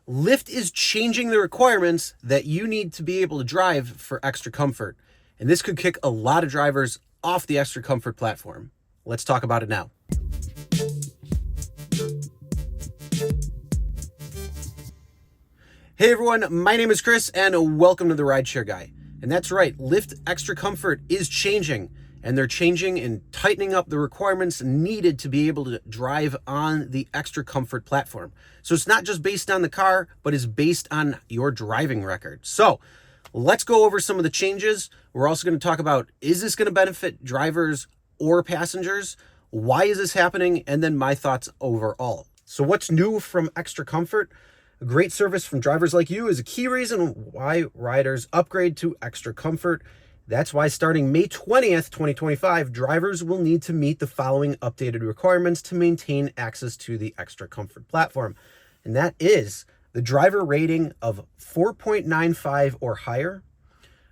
Lyft is changing the requirements that you need to be able to drive for extra comfort. And this could kick a lot of drivers off the extra comfort platform. Let's talk about it now. Hey everyone, my name is Chris and welcome to the Rideshare Guy. And that's right, Lyft Extra Comfort is changing, and they're changing and tightening up the requirements needed to be able to drive on the Extra Comfort platform. So it's not just based on the car, but it's based on your driving record. So let's go over some of the changes. We're also going to talk about, is this going to benefit drivers or passengers? Why is this happening? And then my thoughts overall. So what's new from Extra Comfort? A great service from drivers like you is a key reason why riders upgrade to Extra Comfort. That's why starting May 20th, 2025, drivers will need to meet the following updated requirements to maintain access to the Extra Comfort platform. And that is the driver rating of 4.95 or higher,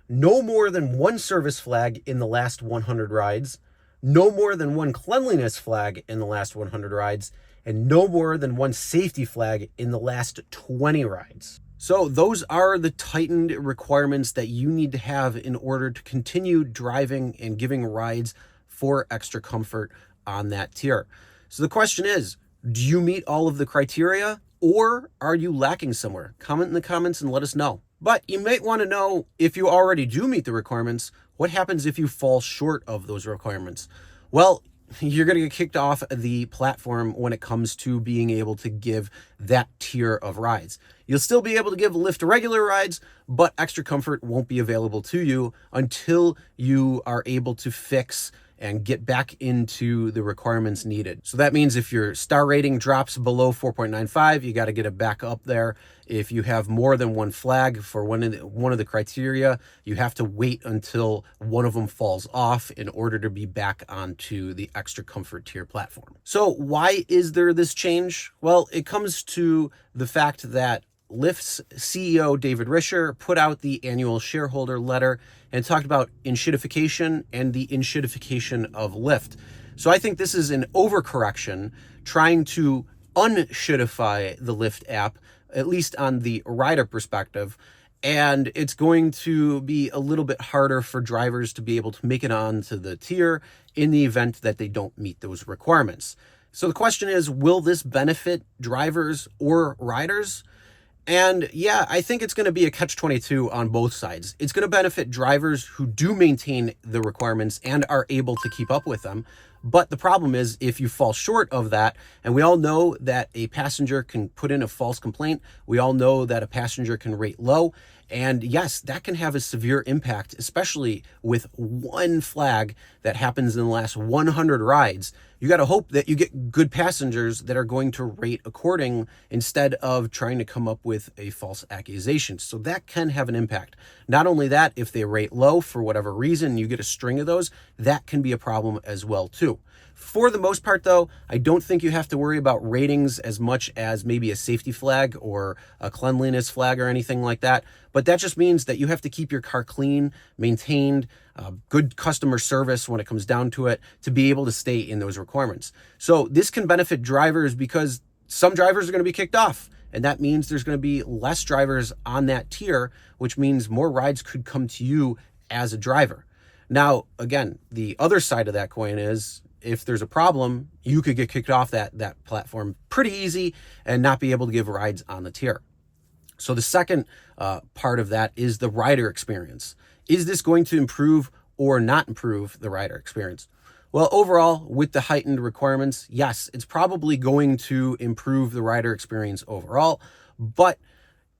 no more than one service flag in the last 100 rides, no more than one cleanliness flag in the last 100 rides, and no more than one safety flag in the last 20 rides. So those are the tightened requirements that you need to have in order to continue driving and giving rides for Extra Comfort on that tier. So the question is, do you meet all of the criteria or are you lacking somewhere? Comment in the comments and let us know. But you might want to know, if you already do meet the requirements, what happens if you fall short of those requirements? Well, you're going to get kicked off the platform when it comes to being able to give that tier of rides. You'll still be able to give Lyft regular rides, but Extra Comfort won't be available to you until you are able to fix and get back into the requirements needed. So that means if your star rating drops below 4.95, you got to get it back up there. If you have more than one flag for one of the criteria, you have to wait until one of them falls off in order to be back onto the Extra Comfort tier platform. So why is there this change? Well, it comes to the fact that Lyft's CEO, David Risher, put out the annual shareholder letter and talked about enshittification and the enshittification of Lyft. So I think this is an overcorrection trying to unshittify the Lyft app, at least on the rider perspective. And it's going to be a little bit harder for drivers to be able to make it onto the tier in the event that they don't meet those requirements. So the question is, will this benefit drivers or riders? And yeah, I think it's going to be a catch-22 on both sides. It's going to benefit drivers who do maintain the requirements and are able to keep up with them. But the problem is, if you fall short of that, and we all know that a passenger can put in a false complaint, we all know that a passenger can rate low, and yes, that can have a severe impact, especially with one flag that happens in the last 100 rides. You got to hope that you get good passengers that are going to rate according instead of trying to come up with a false accusation. So that can have an impact. Not only that, if they rate low for whatever reason, you get a string of those, that can be a problem as well too. For the most part though, I don't think you have to worry about ratings as much as maybe a safety flag or a cleanliness flag or anything like that. But that just means that you have to keep your car clean, maintained, good customer service when it comes down to it to be able to stay in those requirements. So this can benefit drivers because some drivers are going to be kicked off. And that means there's going to be less drivers on that tier, which means more rides could come to you as a driver. Now, again, the other side of that coin is, if there's a problem, you could get kicked off that platform pretty easy and not be able to give rides on the tier. So the second part of that is the rider experience. Is this going to improve or not improve the rider experience? Well, overall, with the heightened requirements, yes, it's probably going to improve the rider experience overall. But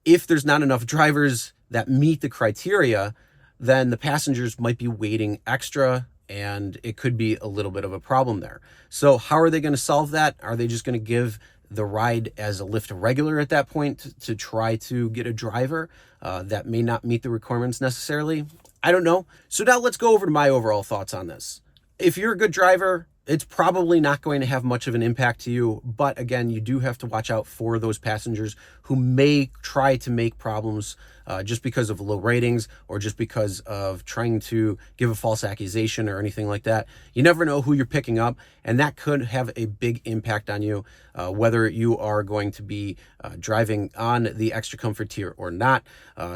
if there's not enough drivers that meet the criteria, then the passengers might be waiting extra, and it could be a little bit of a problem there. So how are they going to solve that? Are they just going to give the ride as a Lyft regular at that point to try to get a driver that may not meet the requirements necessarily? I don't know. So now let's go over to my overall thoughts on this. If you're a good driver, it's probably not going to have much of an impact to you. But again, you do have to watch out for those passengers who may try to make problems just because of low ratings or just because of trying to give a false accusation or anything like that. You never know who you're picking up, and that could have a big impact on you, whether you are going to be driving on the extra comfort tier or not.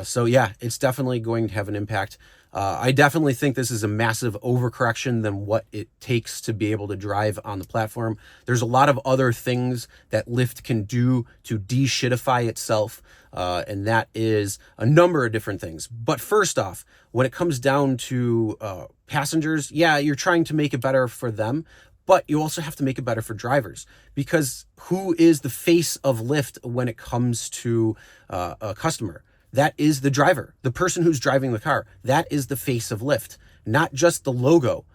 So yeah, it's definitely going to have an impact. I definitely think this is a massive overcorrection than what it takes to be able to drive on the platform. There's a lot of other things that Lyft can do to de-shitify itself, and that is a number of different things. But first off, when it comes down to passengers, yeah, you're trying to make it better for them, but you also have to make it better for drivers, because who is the face of Lyft when it comes to a customer? That is the driver, the person who's driving the car. That is the face of Lyft, not just the logo.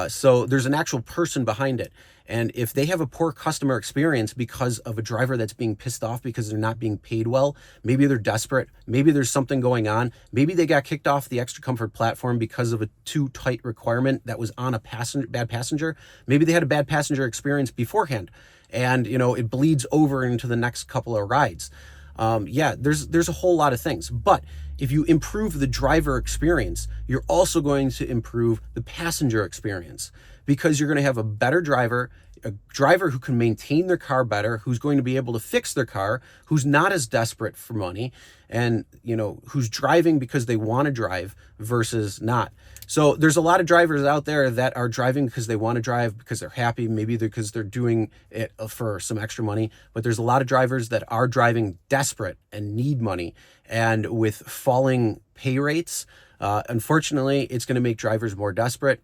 So there's an actual person behind it. And if they have a poor customer experience because of a driver that's being pissed off because they're not being paid well, maybe they're desperate, maybe there's something going on, maybe they got kicked off the extra comfort platform because of a too tight requirement that was on a bad passenger. Maybe they had a bad passenger experience beforehand, and it bleeds over into the next couple of rides. Yeah, there's a whole lot of things, but if you improve the driver experience, you're also going to improve the passenger experience, because you're going to have a better driver, a driver who can maintain their car better, who's going to be able to fix their car, who's not as desperate for money, and who's driving because they want to drive versus not. So there's a lot of drivers out there that are driving because they want to drive, because they're happy, maybe because they're doing it for some extra money. But there's a lot of drivers that are driving desperate and need money. And with falling pay rates, unfortunately, it's going to make drivers more desperate.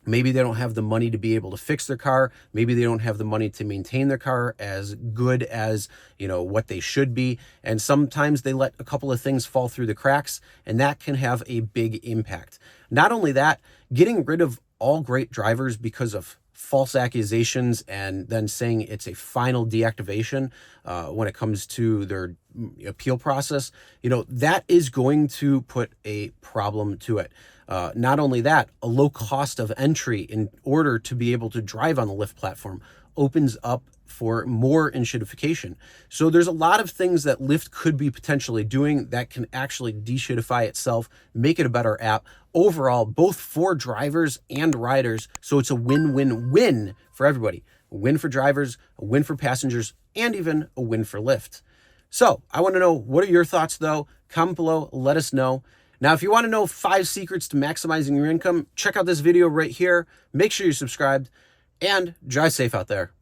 Maybe they don't have the money to be able to fix their car. Maybe they don't have the money to maintain their car as good as, what they should be. And sometimes they let a couple of things fall through the cracks, and that can have a big impact. Not only that, getting rid of all great drivers because of false accusations and then saying it's a final deactivation when it comes to their appeal process, that is going to put a problem to it. Not only that, a low cost of entry in order to be able to drive on the Lyft platform opens up for more enshittification. So there's a lot of things that Lyft could be potentially doing that can actually de-shitify itself, make it a better app overall, both for drivers and riders. So it's a win-win-win for everybody. A win for drivers, a win for passengers, and even a win for Lyft. So I want to know, what are your thoughts though? Comment below, let us know. Now, if you want to know 5 secrets to maximizing your income, check out this video right here. Make sure you're subscribed, and drive safe out there.